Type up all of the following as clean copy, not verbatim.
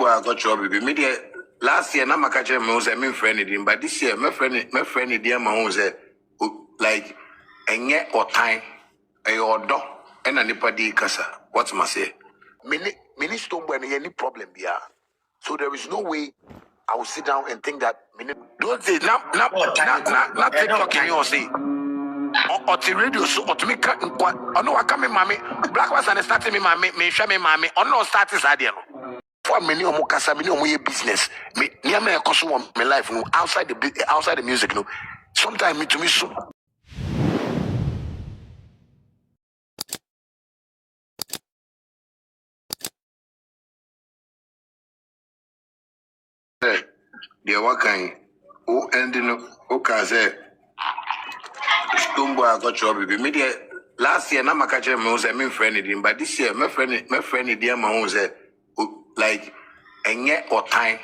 Stonebwoy I got trouble. Media last year, na makache me was me friend him, but this year my friend dear my own say like enye or time a order and a nipa di kasa. What must say? Mini Stonebwoy any problem here. So there is no way I will sit down and think that don't say not TikTok in you say. Or the radio so or to me cut or no I come in mommy black was and starting me mommy me show me mommy or no start is idea no for many omo kasa many omo business me near me cost my life no outside the music no sometimes me to me so the wakan o ending o ka say Stonebwoy I got trouble. Media last year, na makache me was me friend him, but this year, my friend dear my own say like enye or time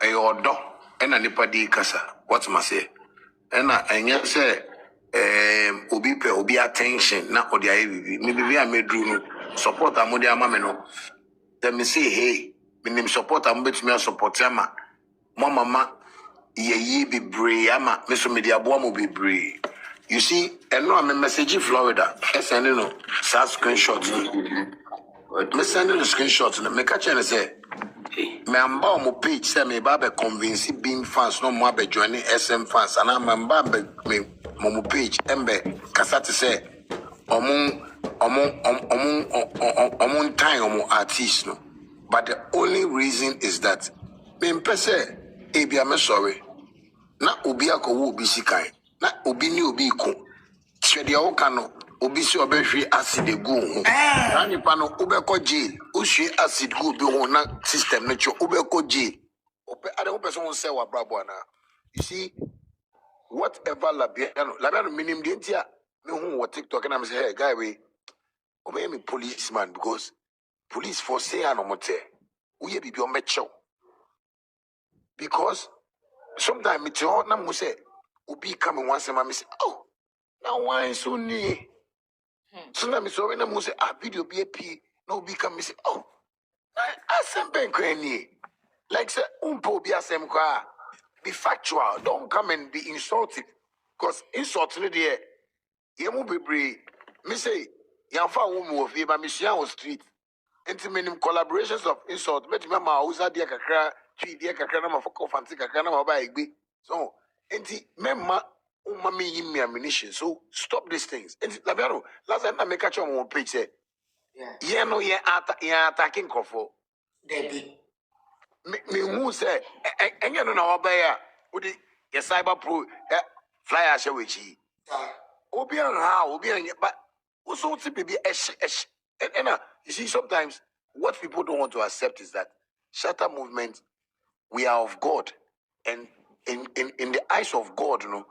a order and a nipa di kasa. What must say? And enye say obi attention na odi ayi maybe I made do support amodi amame no. Then me say hey, me name support am bet me support ama. Mama ye be brave ama me so media boa mo be brave. You see, and no, I'm a message in Florida. I send you no, screenshots. Me send you the screenshots. Me catch and say, me amba mo page say me ba be convince being fans no more be joining SM fans. And I'm amba me mo page embe kasati say, omun time omun artist no. But the only reason is that me mpese ebi am sorry. Na obi akowo obi sikai. Na obi ni obi ko. Twede o kano obi si obehwe acid egu ho. Na nipa no obeko jail. O hwe acid go bi ho na system no cho obeko jail. Other person say wa brabo na. You see whatever labiano minim de ntia me hu wo TikTok na me say hey guy we obey me policeman because police for say anomote. Uye bibi o mecho. Because sometimes me tell na mo say Ubi come once and I say, oh, now why so near? So now me so when I say, video be a P, no be come me say, oh, I same bank like say, umpo be a same car. Be factual. Don't come and be insulted. Because insulting there, you move be brave. Me say, Yanfa woman of Yaba Mission street. Intimate collaborations of insult. But mama, who's a dear kakra, 3 dear kakranama for coffee, kakranama by so. Enti memma umami yimi ammunition. So stop these things. Enti labiano last time I make catch on one page say yeah no attacking kofo. Debbie. Me who say enya no na obaya odi ye cyber pro fly ashe wechi. Obi an how obi an but also to be and you see sometimes what people don't want to accept is that Shatta movement we are of God and in the eyes of God, you know,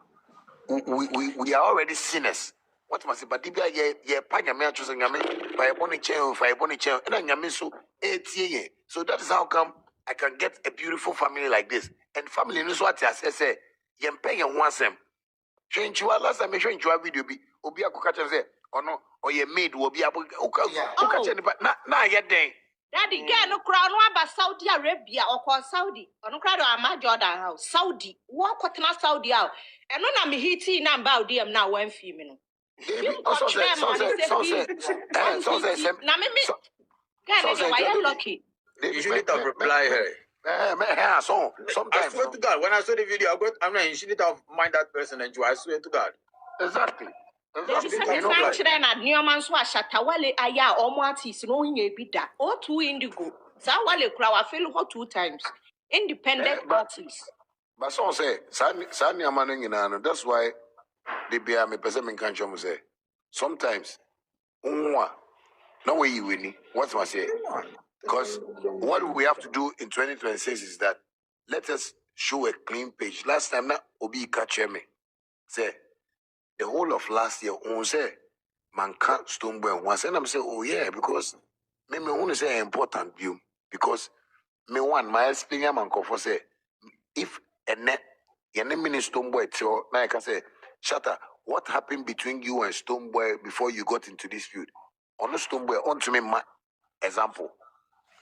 we are already sinners. What must I say? But Dibia ye panya me choose nyame by a bonny chair, and nyame so 8 So that is how come I can get a beautiful family like this. And family knows what I say. Ye pay and once them. Change you last time I show you a video be obi akukacha say or no or ye maid will be able but na yet day. Daddy, get no crown about Saudi Arabia or call Saudi. Or no crowd or my Jordan house. Saudi. Walk what not Saudi out. And when I'm hitting about them now, one female. You got lucky. You shouldn't have replied her. Sometimes I swear to God, when I saw the video, you shouldn't have mind that person and you. I swear to God. Exactly. Children at Newman's was Shatta Wale aya or Martis, knowing a bit that or 2 indigo. Zawale Crow, feel 2 times. Independent parties. But some say, Sani Amaning in that's why they be a me person can say. Sometimes, no way you winning. What's my say? Because what we have to do in 2026 is that let us show a clean page. Last time, na Obi catch me. Say, the whole of last year, on say, man can't Stonebwoy once. And I'm saying, oh yeah, because me want to say important view. Because me want my explain man for say, if a net, your name is Stonebwoy, so now I can say, Shatta, what happened between you and Stonebwoy before you got into this field? On Stonebwoy, on to me my example.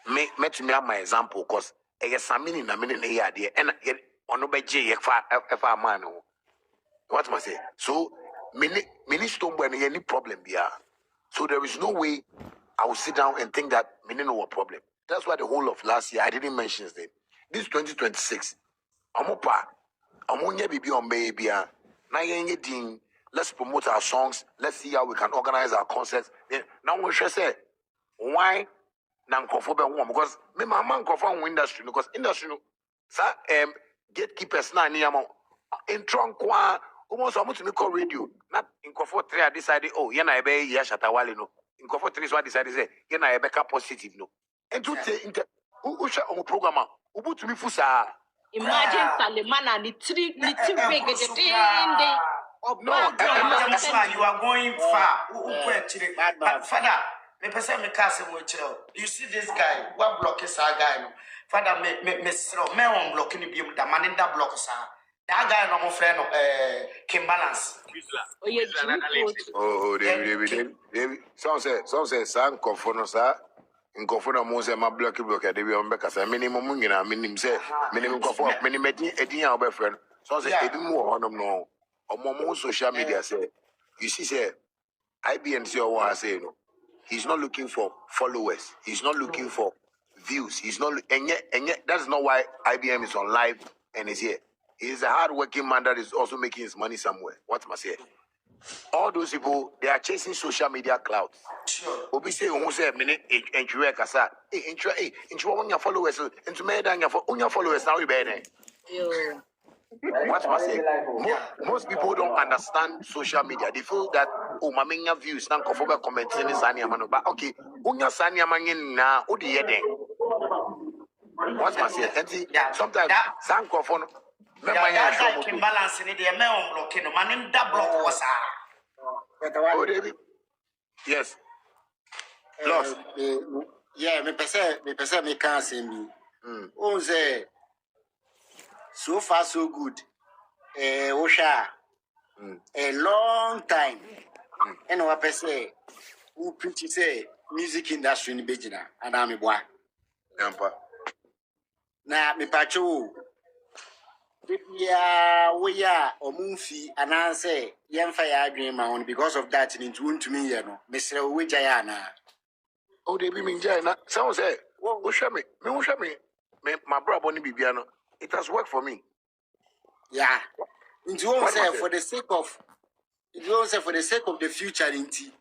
met me my example because I get some meaning a minute idea and on no J if I man. What must I say? So many Stonebwoy any problem here. So there is no way I will sit down and think that meaning no problem. That's why the whole of last year I didn't mention it. This 2026. Amopa, amonya bibi on baby. Na yenye ding. Let's promote our songs. Let's see how we can organize our concerts. Now we should say why na nkofo be because me mama nkofo industry because industry no sa gatekeepers na ni am in tronkwa almost to me call radio not nkofo 3 decided oh ye na ebe Eiiii Shatta Wale no nkofo 3 so decided say ye na ebe ka positive no and to who share on program who to me fusa imagine Salimana ni three big the No, you are going far. Father, me person me cast him with you. You see this guy, what block is our guy? No, Father, me on blocking him. The man in that block, sir. That guy no more friend Kim Balance. Oh, David. Some say, son, confono sir. In confono mo say my block David on back as a minimum mungina minimum say minimum confono minimum editing our friend. So say ebi mo on no. On social media say, you see say IBM say what I say no. He's not looking for followers. He's not looking for views. He's not and yet that's not why IBM is on live and is here. He's a hard-working man that is also making his money somewhere. What must I say? All those people, they are chasing social media clouds. Obi say who say minute enchwe kasa. Enchwe on your followers into me than your followers now you better. What must I say? Most people don't understand social media. They feel that maminya views now come commenting in Sanya Mano. But okay, unya Sanya Manin na odi yede. What must I say? Sometimes Sanko phone. That Kim Balance in the me on blocking no man in that block was Oh, David. Yes. Lost. Yeah, me pese me can't say me. Oh, say so far so good. Osha. A long time. And what I say, who preach say music industry in Bejina and I'm a boy. Now me pacho. We are Omunfi and I say, young fire dream on because of that in tune to me, you know, Mr. Wijayana. Oh, they be mean Jana. Someone say, who show me? My brother Bonnie Bibiano. It has worked for me. Yeah. Into one say for the sake of the future in tea.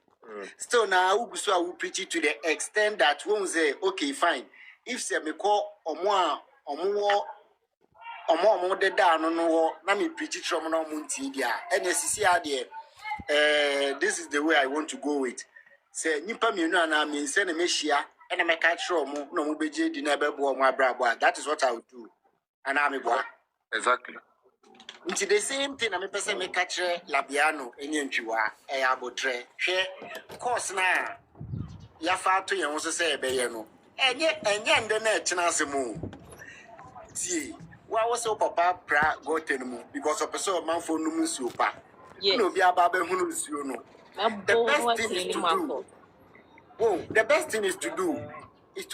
Still now so I will preach it to the extent that won't say, okay, fine. If say me call or more the down no na me preach it from no munti dia NSCC this is the way I want to go with say nipa me no na me say na me hia na me catch from no mo beje di na bebo mo abrabo that is what I will do and I'm boy exactly into the same thing na me pese me catch labiano enyenchiwa abotre hwe course na ya fa to yen so say be ye no enye nde na echina asemu ti wa was so papa pra go tenmu because of person man for no musuo pa no bi aba ba hunu musuo no the best thing is to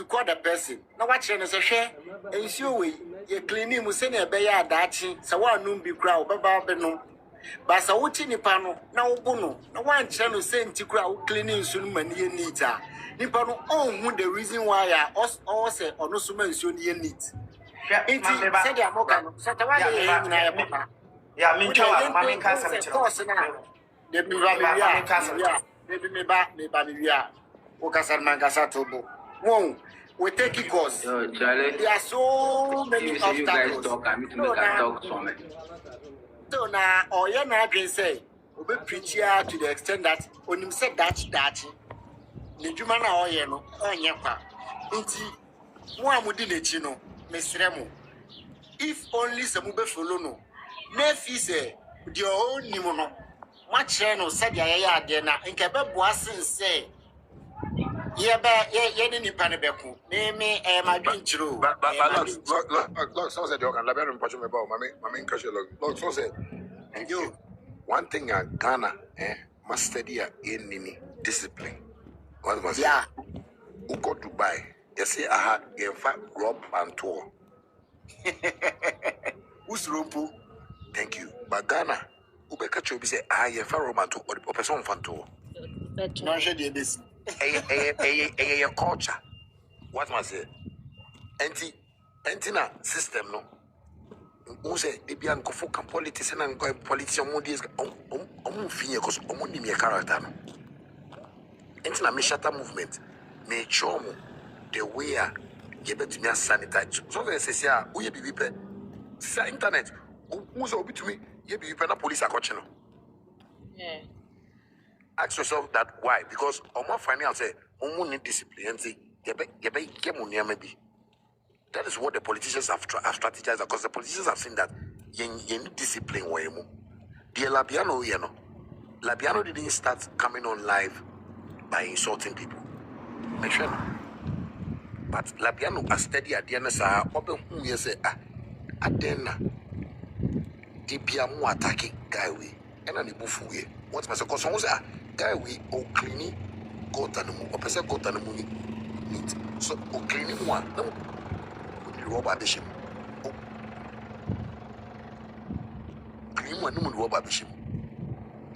call the person na wa chere no se hwe ensuo we ye cleaning mu se na ebe ya adachi se wa num bi kura obaba be no ba sa wo ti nipa no na wo bu no na wa chere no se nti kura wo cleaning nsuo no mani ye neat a nipa no who the reason why all say ono so man nsuo ni ye neat. Inti said ya moka no satawale ye nyina ya papa ya mincho mama kasa mechiro de bi ba me ba o kasa man kasa tobo won we take it course there are so many obstacles so na oye na adwen say obe preach to the extent that onim said that ne djuma na oye no onye kwa inti mo amudi lechi no mesremo if only some be follow no na fi say the own ni mo no ma kire no said ya ya ade na nke be boasen say ye ni nipa ne beku me ma dwinchiro look so said you can labe no mpacho me ba mama in kashe look so said you one thing Ghana must study in discipline what was yeah who go Dubai You say, aha, you find Rob and Tour. Who's Rompo? Thank you. But Ghana, Ubeka Chobi say, ah, you find Rob and Tour or the person fan tour. No, she did this. A culture. What must say? Anti system, no. Who say, they be uncomfortable can politics and politician modies on finger because only me a character. Anti Eiiii Shatta movement, me chomo, the way you bet me a sanitize. So they say, we be people. Say internet, who's a bit to me, you be people police are coaching. Yeah. Ask yourself that why? Because Omo finding out say need discipline and say maybe. That is what the politicians have strategized because the politicians have seen that you need discipline where you the Labiano, you know. Labiano didn't start coming on live by insulting people. Make sure. But Labiano a steady at the end open who you say adena the Biamu attacking guy we and an ibufu we. What's my second song say guy we o cleaning go tanamu or person go tanamu meat. So o cleaning one no the rubber bishop. Clean one no rubber bishop.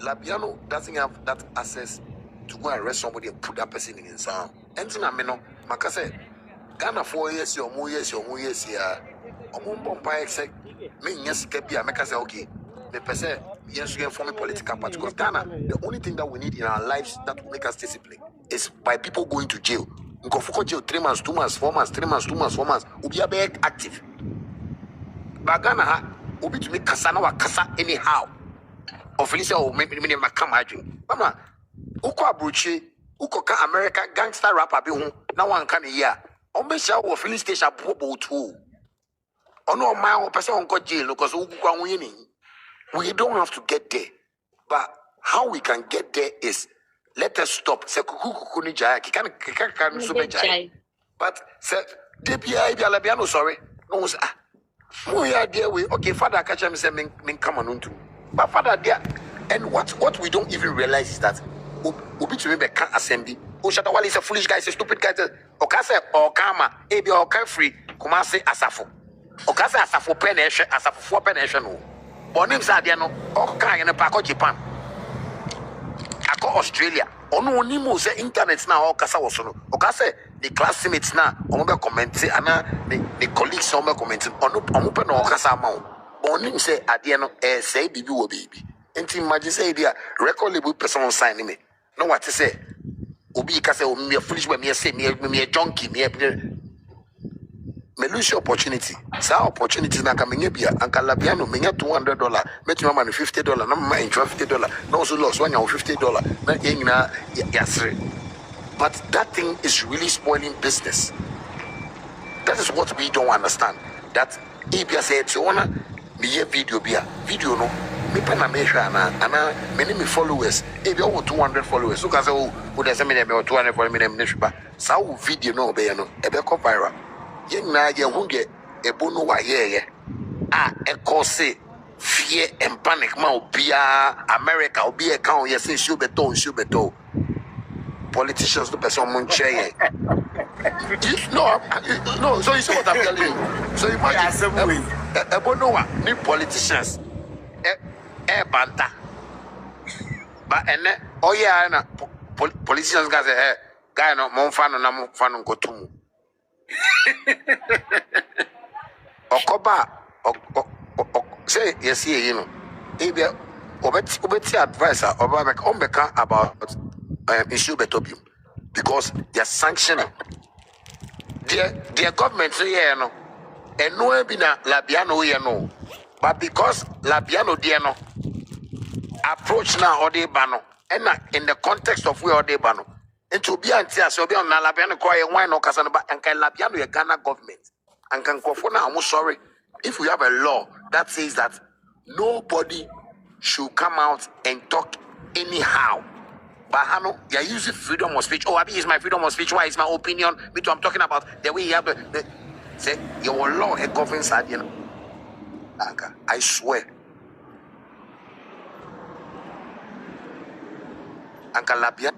Labiano doesn't have that access to go and arrest somebody and put that person in his arm. Anything I mean, Maka say, Ghana 4 years, your more years, here. Bomba except me, yes, Kebia, Maka say, okay, the person, yes, you can form a political party. Because Ghana, the only thing that we need in our lives that will make us disciplined is by people going to jail. We go for jail 3 months, 2 months, 4 months, 3 months, 2 months, 4 months. We'll be active. But Ghana, we'll be to make Kasana or Kasa anyhow. Of Felicia or maybe come hygiene. Mama, Uko Abruchi, Uko America gangster rapper be home. Now one can hear. On be show of filling station popo too. On no my person got jail because Uko winning. We don't have to get there. But how we can get there is let us stop. Se kuku jaya can subejai. But se DPI Bialabiano sorry. No we are there we okay, father catch him say min come on to. But father there, and what we don't even realize is that Obi to me can't assembly. Eiiii Shatta Wale is a foolish guy, is a stupid guy. Okase or Kama, ebi or free, Kumase Asafo. Okase Asafo penation, Asafo 4 penation. But names are there no, Oka in a park Japan. Ako Australia. Ono onimo say internet now Okasa was no. Okase the classmates now, Omo comment say ana the colleagues Omo commenting. Omo pe no Okasa amount. Onim say adie no say bibi wo baby. Enti imagine say dia record label person sign me. No what to say. Obi ka say o me foolish way me say me junkie me lose opportunity. Sa opportunity na ka menye bia anka Labiano menye $200. Met your man $50. Na ma enjoy $50. No so loss when you $50. Na nyina yasre. But that thing is really spoiling business. That is what we don't understand. That if you say it's one me video no me pen me hwa na many me followers if you want 200 followers so can say oh there's me 200 followers me nehwa sa video no be no e be go viral ye na ye hu de ebo no wa ye e cause fear and panic ma obia America obia kan ye say show beto politicians do person mon chair no so you see what I'm telling you so imagine ebo no wa ni politicians banta. But oh yeah, na politicians guys say guy no mon fan no na mon fan no tumu. Okoba say yes you know. Ebia obeti advice oba make ombeka about issue betobium because they are sanctioning their government say yeah no. And no be na Labiano here no. But because Labiano there no approach now or they bano and in the context of where they bano and to be antia so be on Labiano quiet wine or Casanaba and can Labiano a Ghana government and can Kofona I'm sorry if we have a law that says that nobody should come out and talk anyhow. But Hano, you're using freedom of speech. Oh, Abi is my freedom of speech. Why is my opinion? Me too, I'm talking about the way you have the say your law governs that, you know. I swear. Uncle Labia.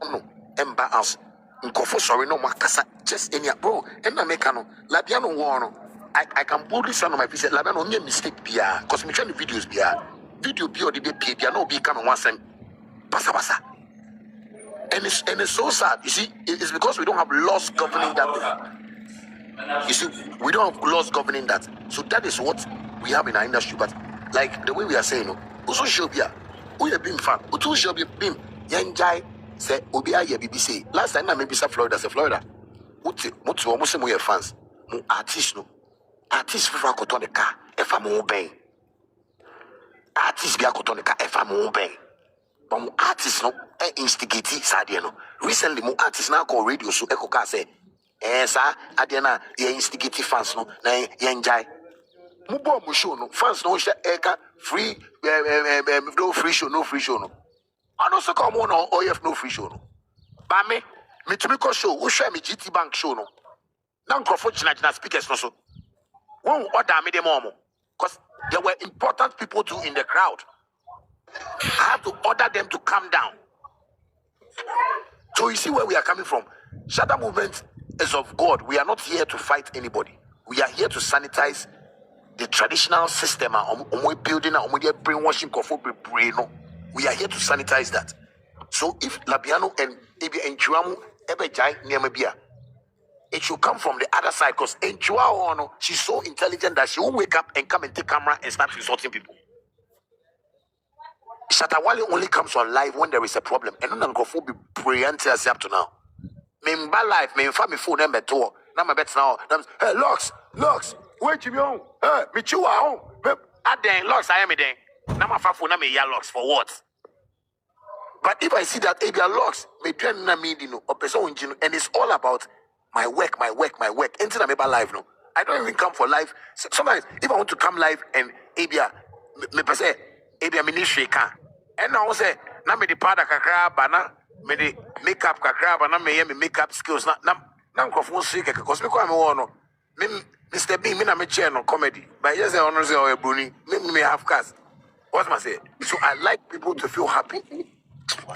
no emba us nkofo sorry no makasa just any bro and make no labiano no I can boldly stand on my feet say labiano only mistake bia cause me trying the videos bia video bi or the be bia no be come one sem basa and it's so sad. You see, it's because we don't have laws governing that. You see, we don't have laws governing that. So that is what we have in our industry. But like the way we are saying, also show be we have been fan. Utu show be been yenjai say obia ye BBC. Last time I maybe say Florida, Mutu almost say more fans. Mo artist no. Artist for koton the car. If I'm obeying. Artist be a koton the car. If I'm obeying. But mo artist no instigate sadie no. Recently mo artist now call radio so eko ka say sir adie na ye instigate fans no na ye enjoy. Mo bo mo show no fans no share eka free no free show no. And also come on OF no free show no. Ba me to make show wo share me GT Bank show no. Na nkrofo china speakers no so. Won order me dem omo cause there were important people too in the crowd. I have to order them to calm down. So you see where we are coming from. Shatta movement is of God. We are not here to fight anybody. We are here to sanitize the traditional system. Building brainwashing. We are here to sanitize that. So if Labiano and Ebi and Chuamu Ebejai Niamabia, it should come from the other side because Enchua she's so intelligent that she won't wake up and come and take camera and start insulting people. Shatta Wale only comes on live when there is a problem. And don't go be brilliant up to now. Member life, me family phone number 2. Now my bet now. Hey, Lux, wait you on. Hey, me chew home. Then Lux, I am then. Now my phone number ya Lux for what? But if I see that Abia Lux, me train na me no or person and it's all about my work. Until I'm able live no. I don't even come for live. Sometimes if I want to come live and Abia me say Abia ministry can. And now say na me the powder kakra bana me the makeup kakra bana me makeup skills na microphone sick because me kwa me wono me Mr. B me na me chair no comedy but yes I honor say o bruni me have cars. What must I say? So I like people to feel happy.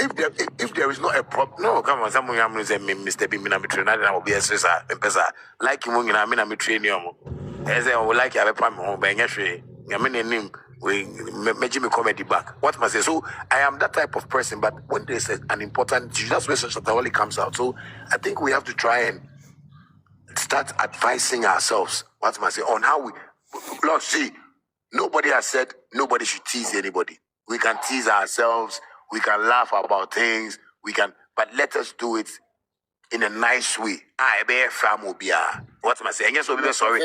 If there is not a problem, no, come on, someone am say Mr. B me na me train na will be a sesa empesa like him na me train you. As I would like you have a problem but nyehwe nyame nim we make me comedy back. What must I say? So I am that type of person, but when there's an important issue, that's where Shatta Wale comes out. So I think we have to try and start advising ourselves. What must I say on how we Lord see. Nobody has said nobody should tease anybody. We can tease ourselves. We can laugh about things. We can, but let us do it in a nice way. I be famobia. What am I saying? Yes, we'll be sorry.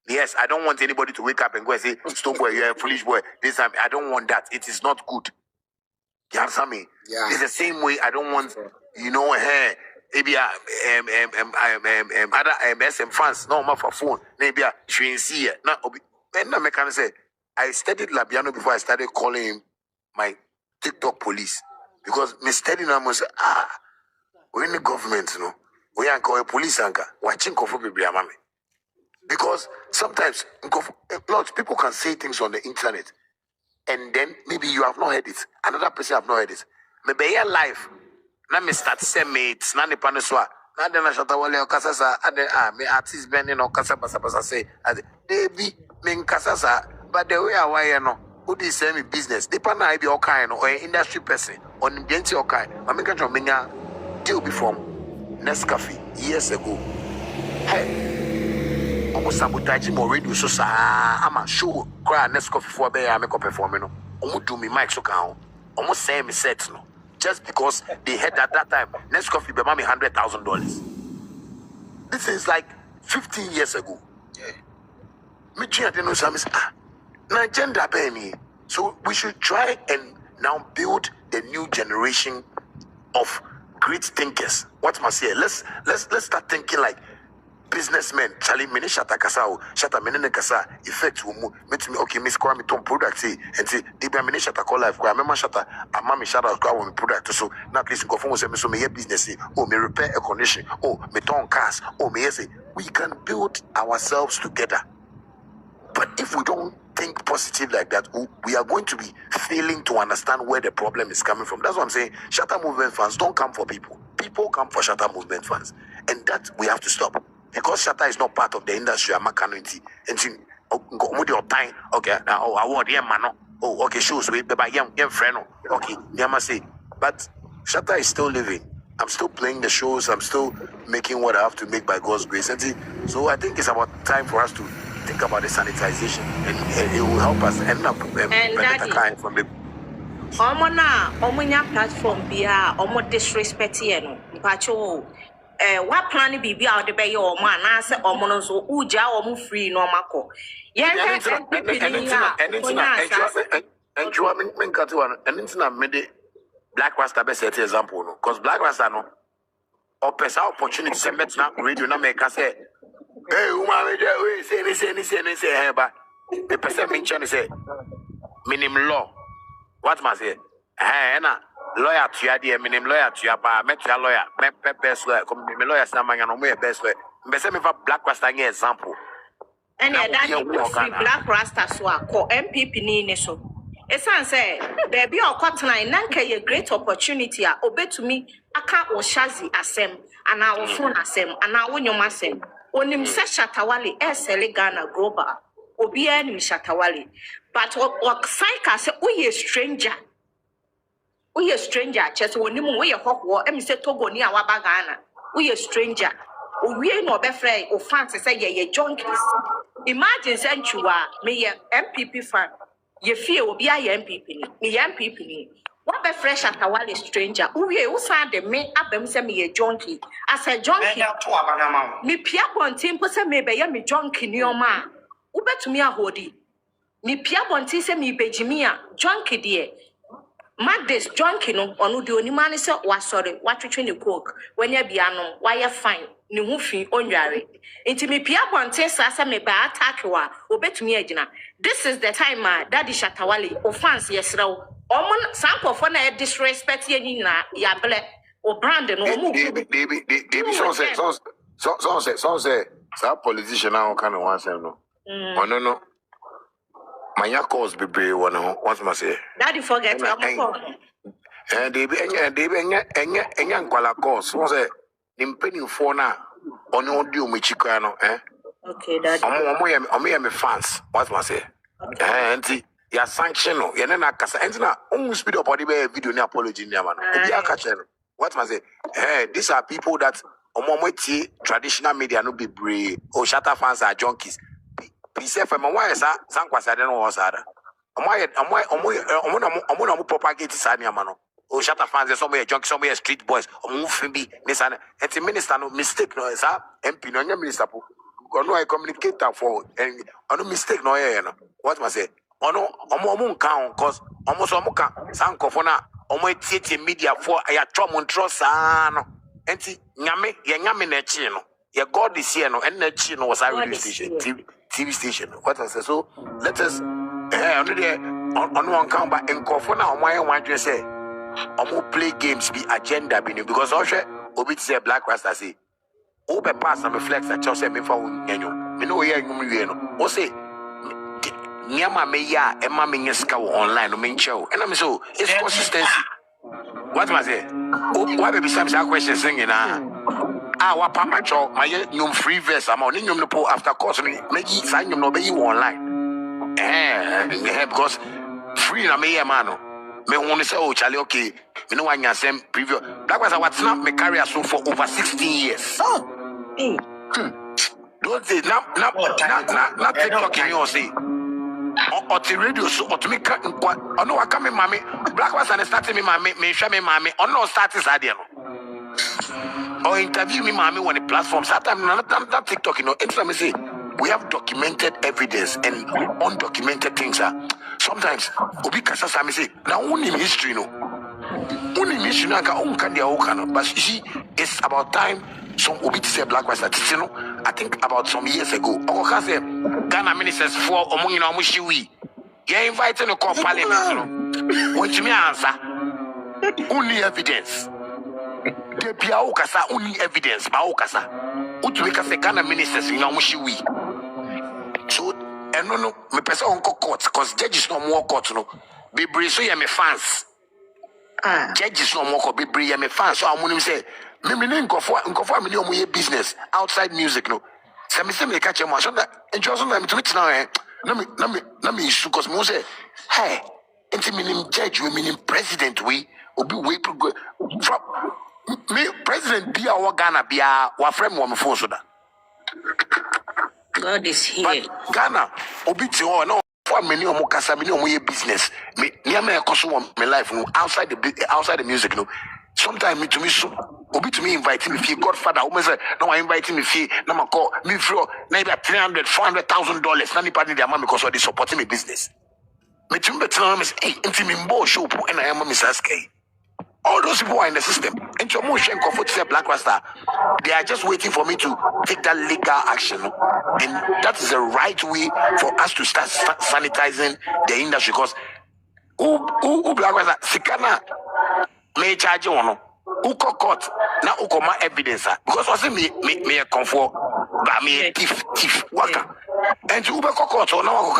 Yes, I don't want anybody to wake up and go and say, Stonebwoy, you're a foolish boy. This time, I don't want that. It is not good. You understand me? Yeah. It's the same way I don't want, maybe other SM fans, no more for phone. Maybe she ain't see it. Now, I can say, I studied Labiano before I started calling him my TikTok police. Because me studying him was, we're in the government, we are called a police anchor. Watching Kofu Bibliamame. Because sometimes, lots people can say things on the internet, and then maybe you have not heard it. Another person have not heard it. Maybe your life, now me start say mates, now the paniswa, now then I Shatta Wale okasasa, me artist bending okasa basa say, baby me kasasa, but the way I wire no, who dey sell me business, the partner I be all kind or industry person, on the entity all kind. I mean, can't me deal before Nescafe years ago. Hey. Almost sabotage more radio so I'm a show cry Nescafe for be I make up performing no. Almost do me mic so can almost say me set no. Just because they had at that time Nescafe be me $100,000. This is like 15 years ago. Yeah. Me didn't know some na gender be. So we should try and now build the new generation of great thinkers. What must I say? Let's start thinking like businessmen. Charlie mene Shatta Kasao, Shatta mene Kasa, effect wumu, me okay, Miss Kwame Tom product say, and say, Dibia mene Shatta call life, Kwame Shatta, and Mammy Shatta go on product. So now please go for so me business, oh, me repair a condition, oh, me ton cars, oh, me say, we can build ourselves together. But But if we don't think positive like that, we are going to be failing to understand where the problem is coming from. That's what I'm saying. Shatta Movement fans don't come for people. People come for Shatta Movement fans. And that we have to stop. Because Shatta is not part of the industry, I'm a community. And your time, okay, now, award, yeah, man. Oh, okay, shows, we by young friend. Okay, yeah, say. But Shatta is still living. I'm still playing the shows. I'm still making what I have to make by God's grace. And so I think it's about time for us to think about the sanitization, and it will help us end up and from the Omona platform bia omo disrespect ye no mpacho what plan be out the bay your man answer omo so uja omo free no mako yen and made Black Rasta best set example no, because Black Rasta no or pesa opportunity to met na radio na make say hey woman we say hey ba the person mention say minimum law what must say eh na lawyer to ya dey minimum lawyer to ya ba met ya lawyer me best lawyer come me lawyer say manya no me best lawyer me say me for Black Rasta nye example and that Black Rasta so ko MPP ni so esan say baby okotena nanka ye great opportunity a obetumi aka o shazi asem ana o phone asem ana wo nyom asem onim se Shatta Wale esele Ghana global obi anim Shatta Wale but what psycha say we stranger chese onim we ye hokwo em say Togo ni awaba Ghana we stranger owie no obefrey o fans say ye junkies imagine sentua me ye MPP fan ye fear will be a MPP ni MPP ni what be fresh Shatta Wale stranger uye usa de me abem se me ye junkie as a junkie me pia bontin po se me be ye me junkie ni o ma ubetumi ahodi me pia bontin se me bejimi a junkie de madness junkie no onu de onima ne se wasore watwetwe ne coke wanya bia no why fine ni hu fi onware enti me pia bontin sa se me ba attack wa obetumi agina. This is the time Daddy Shatta Wale o fans yesrew omon sankofo na disrespect ye ni na ya ble o brand no omo so say politician now kind of one say no no manya cause be one what must say Daddy forget your and they be enya nkwala cause so say nimpeni fo na ono audio mechika no okay Daddy omo me fans what must say auntie ya sanction no ye na kasa enti na speed up body be video ni apology ni ama no obi aka che no what must say these are people that omo traditional media no be brave oh Shatta fans are junkies please if my why sa sankwasa de no was ada omo na propagate sa ni ama no oh Shatta fans some are junkies some are street boys omo fimbi ni sa enti minister no mistake no sa MP no nya minister po no I communicate for and no mistake no no what must say ono omo nkan cause omo so omo kan sankofo na omo tie media for ya twom sa no enti nyame na chi no ye God is here no and na chi no was a radio station TV station what I say so let us ono there ono nkan ba nkofo na omo ayen wadwe say omo play games be agenda be because obi say Black Rasta say Obe pass and reflex that you say me for unyo. Me know here you no. O say nyama me ya e ma me nyeska online no me nche. And I'm so it's consistency. What was it? Why baby some question singing wa pamacho my nyum free verse am on nyum no po after course me make sign nyum no be you online. Because free na me ya man. Me want to say, oh, Charlie, okay. Me know one same preview. That was what snap me career so for over 16 years. Don't say not TikTok in your say. Or the radio so or to me cut what? Oh no, I come in, mommy. Black was and starting me, mommy. Me show me, mommy. Or no, start is idea. Or interview me, mommy, on the platform. Sometimes not TikTok, you know. Anytime I say we have documented evidence and undocumented things are. Sometimes obi kasa sami say na only history no only history na ka on dia okano but you see it's about time some obi to say Black Rasta you know I think about some years ago okoka say Ghana ministers for omo nyina omo shiwi you invited to call parliament no want me answer only evidence de bia okasa only evidence ba okasa utumi ka say Ghana ministers nyina omo shiwi so And no me person on court because judges no more court no be so ya me fans judges no more court be ya me fans so amunim say me nkofo me no mo business outside music no say me catch am so that enjoy so na me to it now na me issue cause me say hey enti minim judge we minim president we obi we me president bia wa Ghana bia wa frame wo me phone so da God is here. But Ghana obi ti ho na for many omo kasa many omo ye business me near me ekoso won my life no outside the music no sometimes me to me so obi to me invite me fee godfather o me say no I invite me fee na ma call me free na be $300,000-$400,000 na ni party dey am because they supporting me business me to me tell me say hey enti me mbo show and I am me saskay. All those people are in the system. And your motion comfort say Black Rasta, they are just waiting for me to take that legal action. And that is the right way for us to start sanitizing the industry. Because who Black Rasta, Sikana may charge you on who court now who come evidence because I say me a comfort but me a thief worker. And to Uber court or now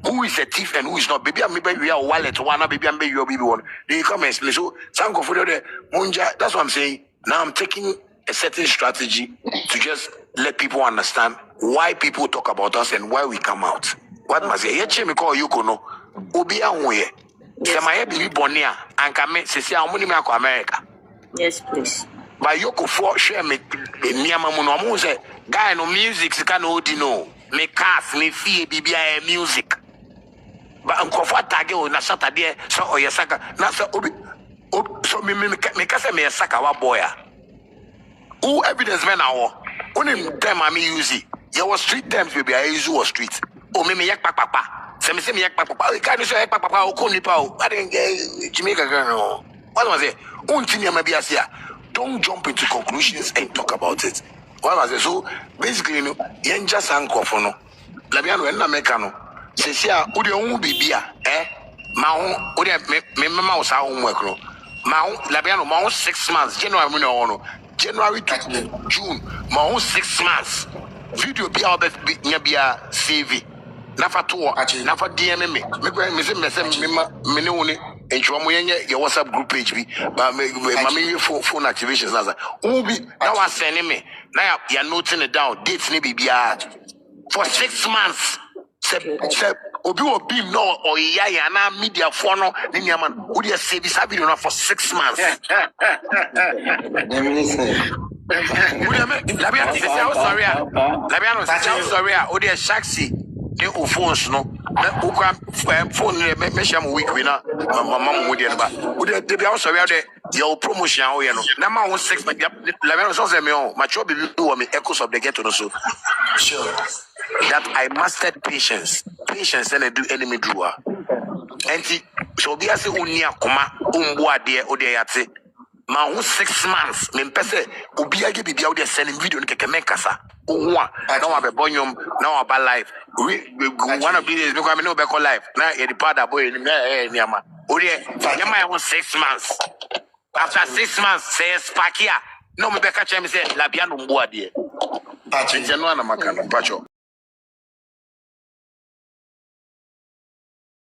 who is a thief and who is not. Baby, maybe we are wallet one, baby, and baby, your baby one. They come and explain. So, some go for the Munja. That's what I'm saying. Now I'm taking a certain strategy to just let people understand why people talk about us and why we come out. What must say? Yet, me call you kono. Obia unwe. Sema baby bonia and come say amuni me ako America. Yes, please. But you could for share me near Mamuno say guy no music, can no. Me cast me fee BBI music. But I'm comfort tag you na Saturday so or your saka na so obi so me kase me saka wa boy. Who evidence man now? Only time I me use it. There was street terms baby I use was street. Oh me yak papa. Say me yak papa. You can't say yak papa o kuni pa o. I didn't Jamaica girl. What was it? Untinya maybe asia. Don't jump into conclusions and talk about it. What was it? So basically, no, you just uncle for no. Labiano and Americano. Sesia, Udia won't be beer, Mao, Udia, me mamma was our homework. Mao, Labiano, Mao 6 months, January to June, Mao 6 months. Video be our best be a CV. Nafa to actually, Nafa DM me. Me and your WhatsApp group page be, but my phone activations. Now I sending me. Now you're noting it down. Dates maybe be for 6 months. Obi will be no or ya na media for no. Then your man would you say this video for 6 months? Labiano say sorry. Labiano say sorry. Odi shaksi. The phones no. Phone me sham week we na mama mudi ba udi dey be sorry there your promotion o ye no na ma 6 11 so say me o macho be do me echoes of the ghetto no so sure that I mastered patience and I do enemy drawer enti so be as uni akoma umbu ade o dey yate ma 6 months me pese obi age bibia o dey send video no keke menkasa now I'm a bonyum, now about life. One of these days, because I know back on life. Now, the part of boy, Yama. Oh, yeah, 6 months. After 6 months, says Pakia. No, me back at him, say, Labiano Boadier. Pacho.